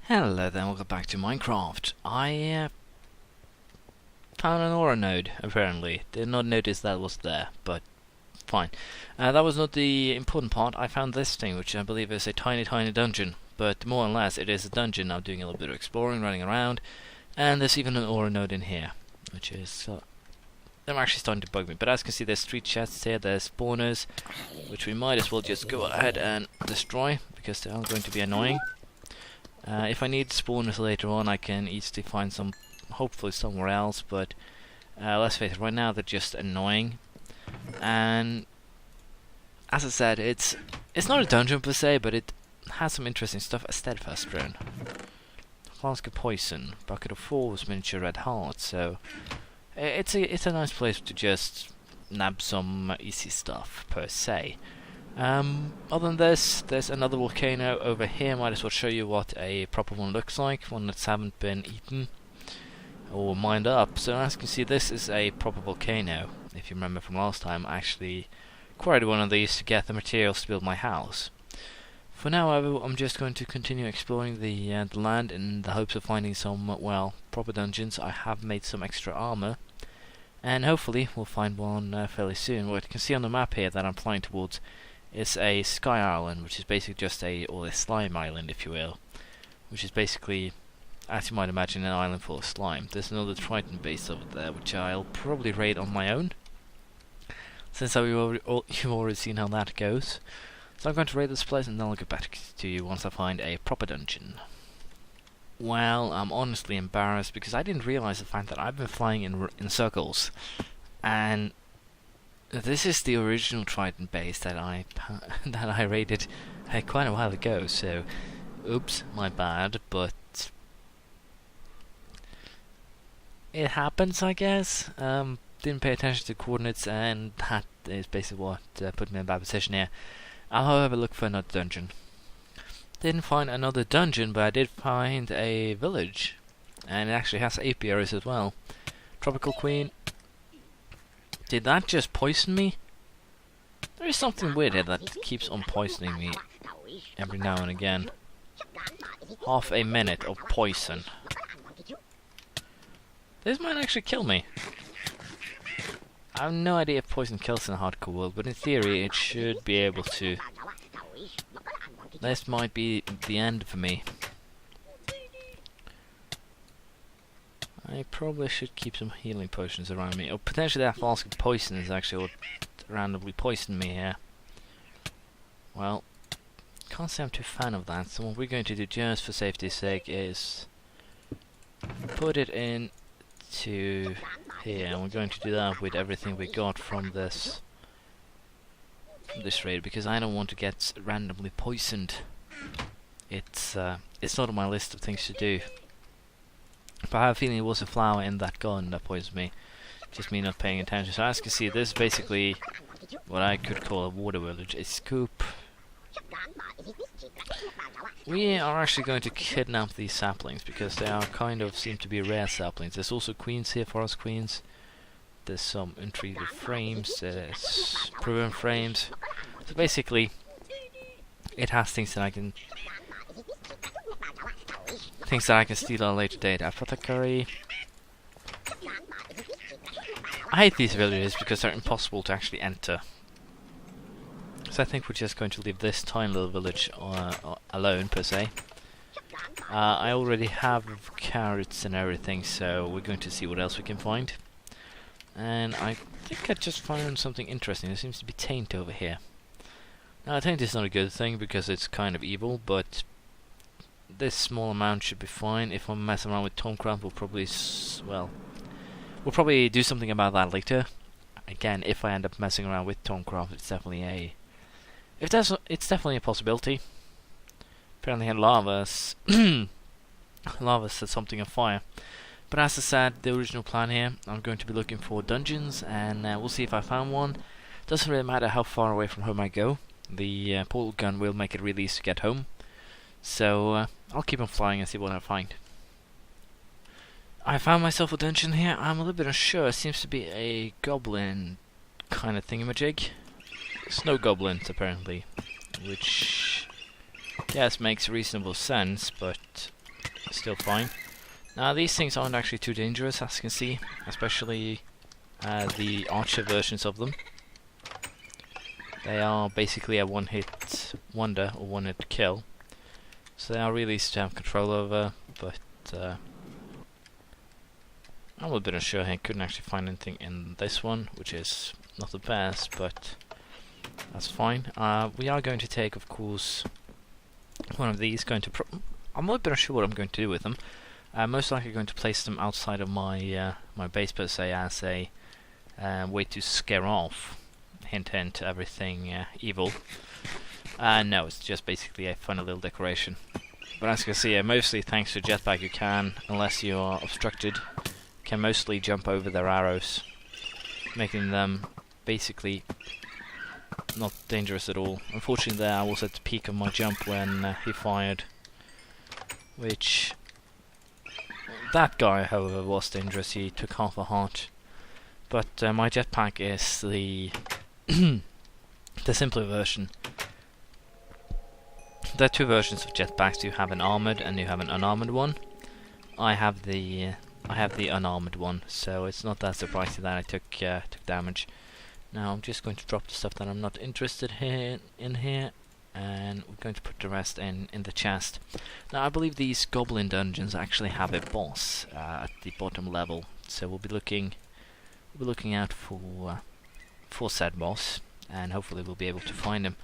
Hello there, welcome back to Minecraft. I found an aura node, apparently. Did not notice that was there, but fine. That was not the important part. I found this thing, which I believe is a tiny dungeon. But more or less, it is a dungeon. I'm doing a little bit of exploring, running around. And there's even an aura node in here, which is... they're actually starting to bug me. But as you can see, there's 3 chests here. There's spawners, which we might as well just go ahead and destroy, because they are going to be annoying. If I need spawners later on, I can easily find some, hopefully somewhere else, but let's face it, right now they're just annoying. And as I said, it's not a dungeon per se, but it has some interesting stuff. A steadfast drone, flask of poison, bucket of force, miniature red heart. So it's a nice place to just nab some easy stuff per se. Other than this, there's another volcano over here. Might as well show you what a proper one looks like, one that's haven't been eaten or mined up. So as you can see, this is a proper volcano. If you remember from last time, I actually acquired one of these to get the materials to build my house. For now, however, I'm just going to continue exploring the land in the hopes of finding some, well, proper dungeons. I have made some extra armor, and hopefully we'll find one fairly soon. What you can see on the map here that I'm flying towards is a sky island, which is basically just a slime island, if you will, which is basically, as you might imagine, an island full of slime. There's another Triton base over there, which I'll probably raid on my own, since you've already seen how that goes. So I'm going to raid this place, and then I'll get back to you once I find a proper dungeon. Well, I'm honestly embarrassed because I didn't realize the fact that I've been flying in circles, and this is the original Triton base that I raided quite a while ago. So, oops, my bad. But it happens, I guess. Didn't pay attention to coordinates, and that is basically what put me in a bad position here. I'll, however, look for another dungeon. Didn't find another dungeon, but I did find a village, and it actually has apiaries as well. Tropical Queen. Did that just poison me? There is something weird here that keeps on poisoning me every now and again. Half a minute of poison. This might actually kill me. I have no idea if poison kills in a hardcore world, but in theory it should be able to. This might be the end for me. I probably should keep some healing potions around me. Or potentially that flask of poison is actually what randomly poisoned me here. Well, can't say I'm too fan of that. So what we're going to do, just for safety's sake, is put it in to here. And we're going to do that with everything we got from this raid, because I don't want to get randomly poisoned. It's not on my list of things to do. But I have a feeling it was a flower in that gun that poisoned me. Just me not paying attention. So as you can see, this is basically what I could call a water village. A scoop. We are actually going to kidnap these saplings, because they are seem to be rare saplings. There's also queens here, forest queens. There's some untreated frames. There's proven frames. So basically, it has things that I can steal at a later date. Apothecary. I hate these villages because they're impossible to actually enter. So I think we're just going to leave this tiny little village alone, per se. I already have carrots and everything, so we're going to see what else we can find. And I think I just found something interesting. There seems to be taint over here. Now, taint is not a good thing because it's kind of evil, but this small amount should be fine. If I'm messing around with Tomcraft, we'll probably do something about that later. Again, if I end up messing around with Tomcraft, it's definitely a possibility. Apparently, lava set something on fire. But as I said, the original plan here, I'm going to be looking for dungeons, and we'll see if I found one. Doesn't really matter how far away from home I go. The portal gun will make it really easy to get home. So I'll keep on flying and see what I find. I found myself a dungeon here. I'm a little bit unsure. It seems to be a goblin kind of thingamajig. Snow goblins, apparently. Which, yes, makes reasonable sense, but still fine. Now these things aren't actually too dangerous, as you can see, especially the archer versions of them. They are basically a one-hit wonder or one-hit kill, so they are really easy to have control over. But I'm a bit unsure here. Couldn't actually find anything in this one, which is not the best, but that's fine. We are going to take, of course, one of these. I'm a bit unsure what I'm going to do with them. Most likely going to place them outside of my my base per se as a way to scare off, hint hint, everything evil. No, it's just basically a funny little decoration. But as you can see, mostly thanks to jetpack you can, unless you are obstructed, can mostly jump over their arrows, making them basically not dangerous at all. Unfortunately there I was at the peak of my jump when he fired, which... That guy, however, was dangerous. He took half a heart. But my jetpack is the the simpler version. There are two versions of jetpacks. You have an armored and you have an unarmored one. I have the unarmored one, so it's not that surprising that I took damage. Now I'm just going to drop the stuff that I'm not interested in here, and we're going to put the rest in the chest. Now I believe these Goblin dungeons actually have a boss at the bottom level, so we'll be looking out for said boss, and hopefully we'll be able to find him.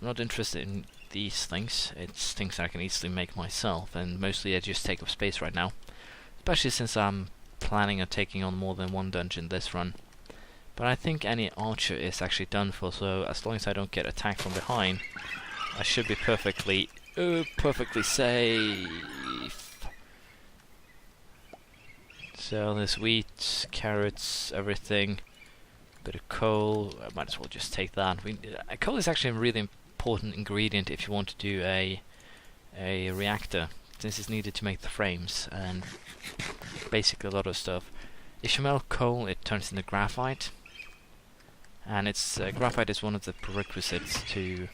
I'm not interested in these things. It's things that I can easily make myself, and mostly they just take up space right now, especially since I'm planning on taking on more than one dungeon this run. But I think any archer is actually done for, so as long as I don't get attacked from behind, I should be perfectly safe. So there's wheat, carrots, everything. Bit of coal. I might as well just take that. Coal is actually a really important ingredient if you want to do a reactor, since it's needed to make the frames and basically a lot of stuff. If you melt coal, it turns into graphite, and graphite is one of the prerequisites to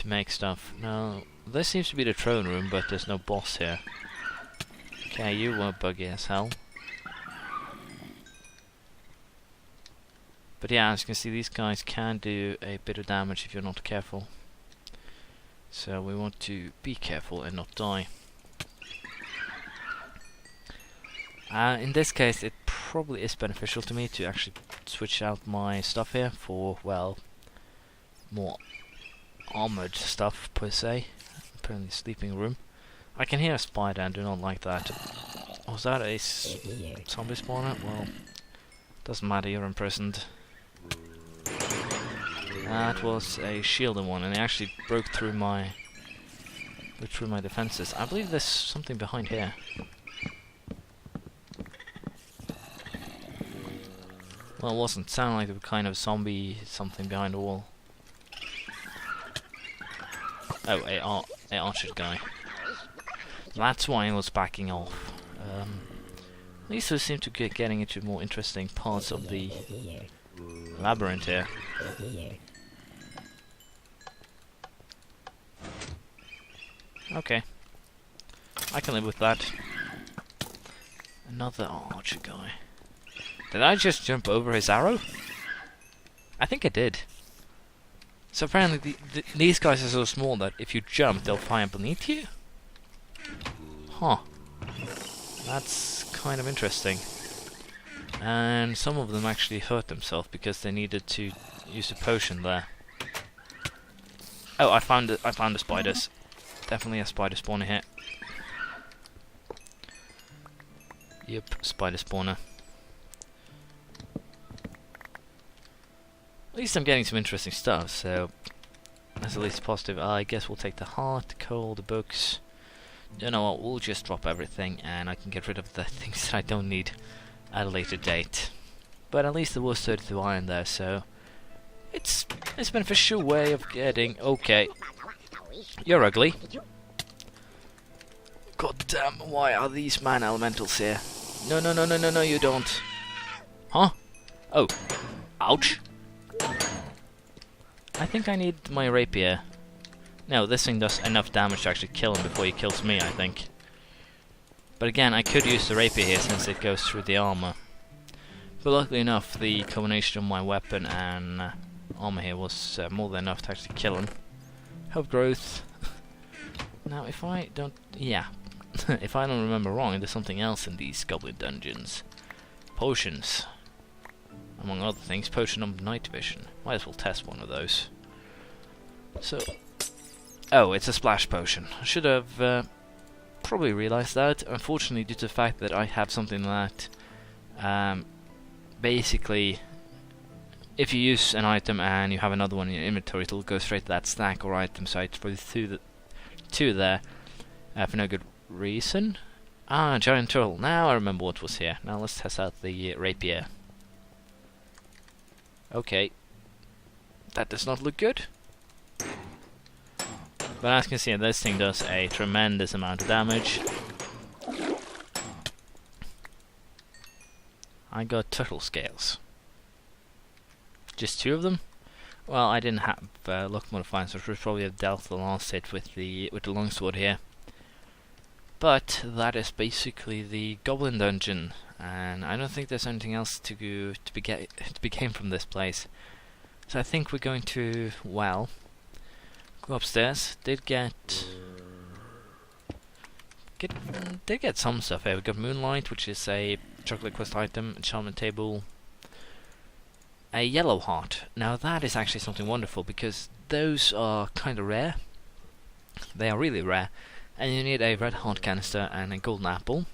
make stuff. Now, this seems to be the throne room, but there's no boss here. Okay, you were buggy as hell. But yeah, as you can see, these guys can do a bit of damage if you're not careful. So we want to be careful and not die. In this case, it probably is beneficial to me to actually switch out my stuff here for, well, more armored stuff per se. Apparently sleeping room. I can hear a spider and do not like that. Was that a zombie spawner? Well, doesn't matter, you're imprisoned. That was a shielded one, and it actually broke through my defenses. I believe there's something behind here. Well, it wasn't sound like the kind of zombie something behind the wall. Oh, a archer guy. That's why I was backing off. At least we seem to be getting into more interesting parts of the labyrinth here. Okay. I can live with that. Another archer guy. Did I just jump over his arrow? I think I did. So apparently these guys are so small that if you jump, they'll fire beneath you? Huh. That's kind of interesting. And some of them actually hurt themselves because they needed to use a potion there. Oh, I found the spiders. Definitely a spider spawner here. Yep, spider spawner. At least I'm getting some interesting stuff, so that's at least positive. I guess we'll take the heart, the coal, the books. You know what, we'll just drop everything and I can get rid of the things that I don't need at a later date. But at least there was 32 iron there, so it's a beneficial way of getting... Okay. You're ugly. God damn, why are these man elementals here? No, no, no, no, no, no, you don't. Huh? Oh. Ouch. I think I need my rapier. No, this thing does enough damage to actually kill him before he kills me, I think. But again, I could use the rapier here since it goes through the armor. But luckily enough, the combination of my weapon and armor here was more than enough to actually kill him. Health growth. Now, if I don't... yeah. If I don't remember wrong, there's something else in these goblin dungeons. Potions. Among other things, potion of night vision. Might as well test one of those. So... oh, it's a splash potion. I should have probably realized that. Unfortunately, due to the fact that I have something that... basically... if you use an item and you have another one in your inventory, it'll go straight to that stack or item, so I threw two there for no good reason. Ah, giant turtle. Now I remember what was here. Now let's test out the rapier. Okay. That does not look good. But as you can see, this thing does a tremendous amount of damage. I got turtle scales. Just 2 of them? Well, I didn't have luck modifiers, so I should probably have dealt the last hit with the longsword here. But that is basically the goblin dungeon, and I don't think there's anything else to be gained from this place. So I think we're going to, well, go upstairs. Did get some stuff here. We got moonlight, which is a chocolate quest item, enchantment table. A yellow heart. Now that is actually something wonderful because those are kind of rare. They are really rare. And you need a red heart canister and a golden apple.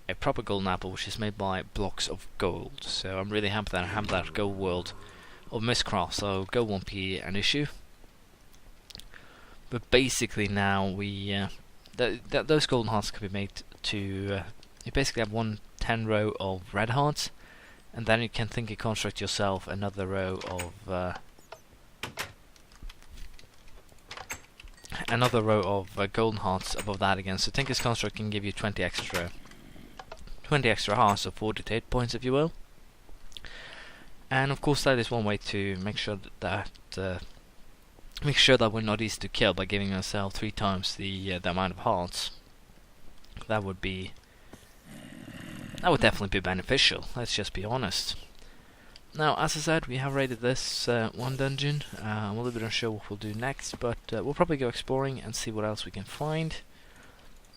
A proper golden apple which is made by blocks of gold. So I'm really happy that I have that gold world of Mistcraft, so gold won't be an issue. But basically now we... those golden hearts can be made to... you basically have 10 row of red hearts. And then you can think and construct yourself another row of golden hearts above that again. So Tinker's Construct can give you 20 extra hearts, or 48 points if you will. And of course that is one way to make sure that we're not easy to kill by giving ourselves 3 times the amount of hearts. That would definitely be beneficial, let's just be honest. Now, as I said, we have raided this one dungeon. I'm a little bit unsure what we'll do next, but we'll probably go exploring and see what else we can find.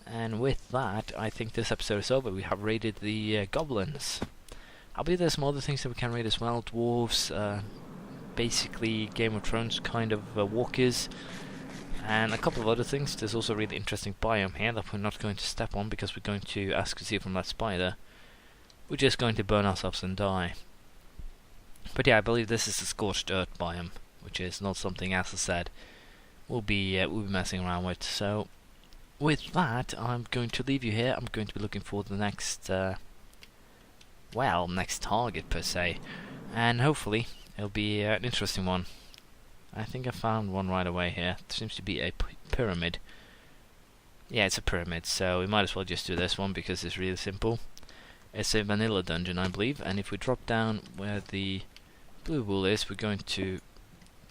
And with that, I think this episode is over. We have raided the goblins. I believe there's some other things that we can raid as well. Dwarves, basically Game of Thrones kind of walkers, and a couple of other things. There's also a really interesting biome here that we're not going to step on because we're going to, as you can see from that spider, we're just going to burn ourselves and die. But yeah, I believe this is a scorched earth biome, which is not something, as I said, we'll be messing around with. So, with that, I'm going to leave you here. I'm going to be looking for the next, next target per se, and hopefully it'll be an interesting one. I think I found one right away here. It seems to be a pyramid. Yeah, it's a pyramid, so we might as well just do this one because it's really simple. It's a vanilla dungeon, I believe, and if we drop down where the blue wool is, we're going to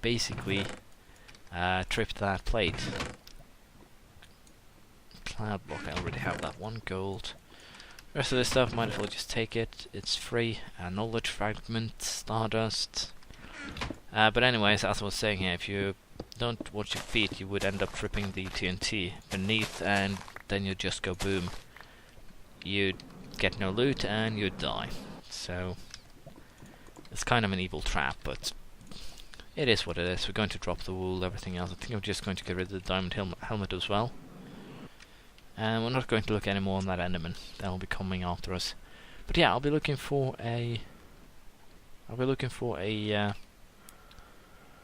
basically trip that plate. Cloud block, I already have that one. Gold. The rest of this stuff, might as well just take it. It's free. Knowledge fragment, stardust. But anyways, as I was saying here, if you don't watch your feet, you would end up tripping the TNT beneath, and then you'd just go boom. You'd get no loot and you'd die. So it's kind of an evil trap, but it is what it is. We're going to drop the wool, everything else. I think I'm just going to get rid of the diamond helmet as well. And we're not going to look anymore on that enderman. That will be coming after us. But yeah, I'll be looking for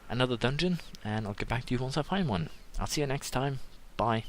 another dungeon, and I'll get back to you once I find one. I'll see you next time. Bye.